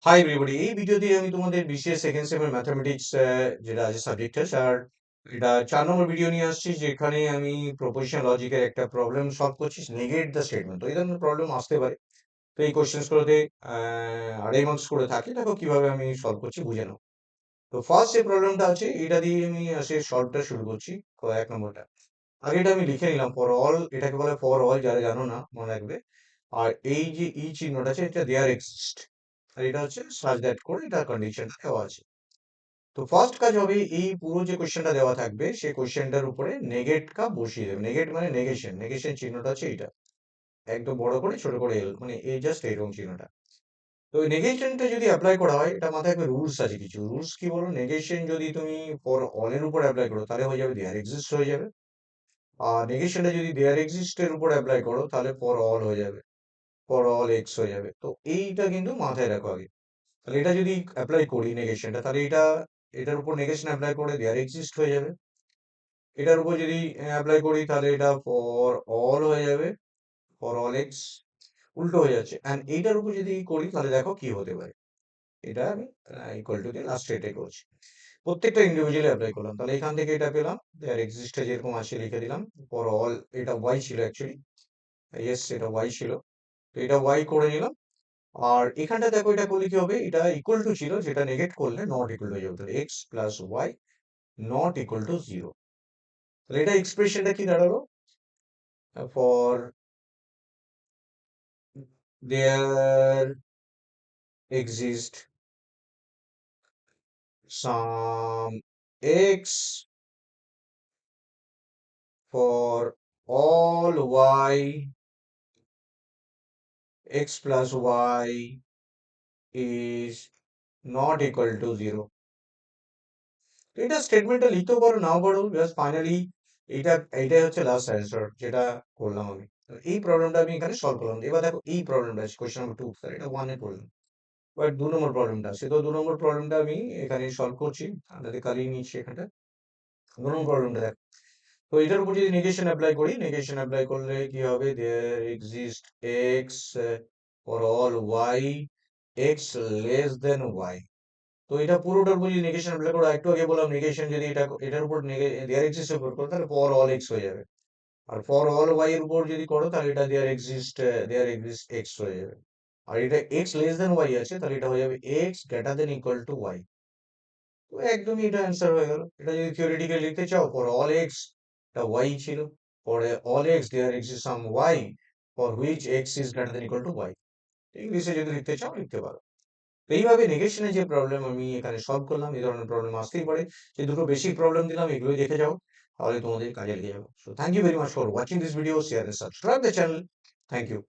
Hi everybody, এই video দিয়ে আমি তোমাদের বিশেষ সেকেন্ড সেমের ম্যাথমেটিক্স যেটা আছে সাবজেক্টটা আর এটা 4 নম্বর ভিডিও নিয়ে আসছি, যেখানে আমি প্রপোজিশন লজিকের একটা প্রবলেম সলভ করছি। নেগেট দ্য স্টেটমেন্ট, তো এই ধরনের প্রবলেম আসতে পারে। তো এই কোশ্চেন্স গুলোতে 2.5 মার্কস করে থাকে। দেখো কিভাবে আমি সলভ করছি, বুঝে নাও। তো ফার্স্ট যে প্রবলেমটা আছে এটা দিয়ে আমি আসে সলভটা শুরু করছি। 1 নম্বরটা আগে এটা আমি লিখে নিলাম, ফর অল, এটাকে বলে ফর অল, যারা জানো না মনে রাখবে। আর এই যে ই চিহ্নটা আছে এটা দেয়ার এক্সিস্ট, আর এটা হচ্ছে সাচ দ্যাট করে এটা কন্ডিশনটা দেওয়া আছে। তো ফার্স্ট কাজ হবে, এই পুরো যে কোশ্চেনটা দেওয়া থাকবে সেই কোশ্চেনটার উপরে নেগেট কা বসিয়ে দেবে। নেগেট মানে নেগেশন, নেগেশন চিহ্নটা হচ্ছে এইটা, একদম বড় করে ছোট করে এল, মানে এই জাস্ট এরকম চিহ্নটা। তো এই নেগেশনটা যদি অ্যাপ্লাই করা হয়, এটা মাথায় একটা রুলস আছে, কিছু রুলস কি বলো। নেগেশন যদি তুমি ফর অল এর উপর অ্যাপ্লাই করো তাহলে হয়ে যাবে দেয়ার এক্সিস্ট হয়ে যাবে। আর নেগেশনটা যদি দেয়ার এক্সিস্ট এর উপর অ্যাপ্লাই করো তাহলে ফর অল হয়ে যাবে, ফর অল এক্স হয়ে যাবে। তো এইটা কিন্তু মাথায় রাখো আগে। তাহলে এটা যদি অ্যাপ্লাই করি নেগেশনটা, তাহলে এটা, এটার উপর নেগেশন অ্যাপ্লাই করে দেয়ার এক্সিস্ট হয়ে যাবে। এটার উপর যদি অ্যাপ্লাই করি তাহলে এটা ফর অল হয়ে যাবে, ফর অল এক্স। উল্টো হয়ে যাচ্ছে। অ্যান্ড এইটার উপর যদি করি তাহলে দেখো কি হতে পারে। এটা আমি ইকুয়াল টু দিয়ে লাস্টে এটাই করছি। প্রত্যেকটা ইন্ডিভিজুয়ালি অ্যাপ্লাই করলাম, তাহলে এখান থেকে এটা পেলাম, দেয়ার এক্সিস্টে যেরকম আসে লিখে দিলাম। ফর অল, এটা ওয়াই ছিল অ্যাকচুয়ালি, ইয়েস এটা ওয়াই ছিল, তো এটা ওয়াই করে নিলাম। আর এখানটা দেখো এটা করলে কি হবে, এটা ইকুয়াল টু ছিল, যেটা নেগেট করলে নট ইকুয়াল টু হয়ে যাবে। তাহলে x plus y not equal to zero. তাহলে এটা এক্সপ্রেশনটা কি দাঁড়ালো, for there exist some x for all y, x plus y is not equal to 0. তো এটা স্টেটমেন্টটা লিখতেও পারো নাও পারো, জাস্ট ফাইনালি এটা, এটাই হচ্ছে লাস্ট অ্যান্সার যেটা করলাম আমি। তো এই প্রবলেমটা আমি এখানে সলভ করলাম। এবার দেখো এই প্রবলেমটা আছে কোয়েশ্চেন নাম্বার 2, স্যার এটা 1 এ করলাম। বাট 2 নম্বর প্রবলেমটা আছে, তো 2 নম্বর প্রবলেমটা আমি এখানে সলভ করছি। আপনাদের কালিয়ে নিচ্ছি এখানটা। 2 নম্বর প্রবলেমটা দেখো। তো এটার উপর যদি নেগেশন অ্যাপ্লাই করি, নেগেশন অ্যাপ্লাই করলে কি হবে, there exist x for all y x less than y. তো এটা পুরোটার উপর যদি নেগেশন অ্যাপ্লাই করো, একটু আগে বললাম নেগেশন যদি এটা, এটার উপর দেয়ার এক্সিস্ট এর উপর করো তাহলে ফর অল এক্স হয়ে যাবে। আর ফর অল ওয়াই এর উপর যদি করো তাহলে এটা দেয়ার এক্সিস্ট এক্স হয়ে যাবে। আর এটা এক্স লেস দেন ওয়াই আছে, তাহলে এটা হয়ে যাবে x greater than equal to y. তো একদমই এটা অ্যান্সার হয়ে গেল। এটা যদি থিওরিটিক্যালি লিখতে চাও, ফর অল এক্স, এটা ওয়াই ছিল, for all x there exist some y for which x is greater than equal to y. ইংলিশে যদি লিখতে চাও লিখতে পারো। তো এইভাবে নেগেশনের যে প্রবলেম আমি এখানে সলভ করলাম, এই ধরনের প্রবলেম আসতেই পারে। যে দুটো বেসিক প্রবলেম দিলাম এগুলোই দেখে যাও, তাহলে তোমাদের কাজে লেগে যাবে। So thank you very much for watching this video, share and subscribe the channel. Thank you.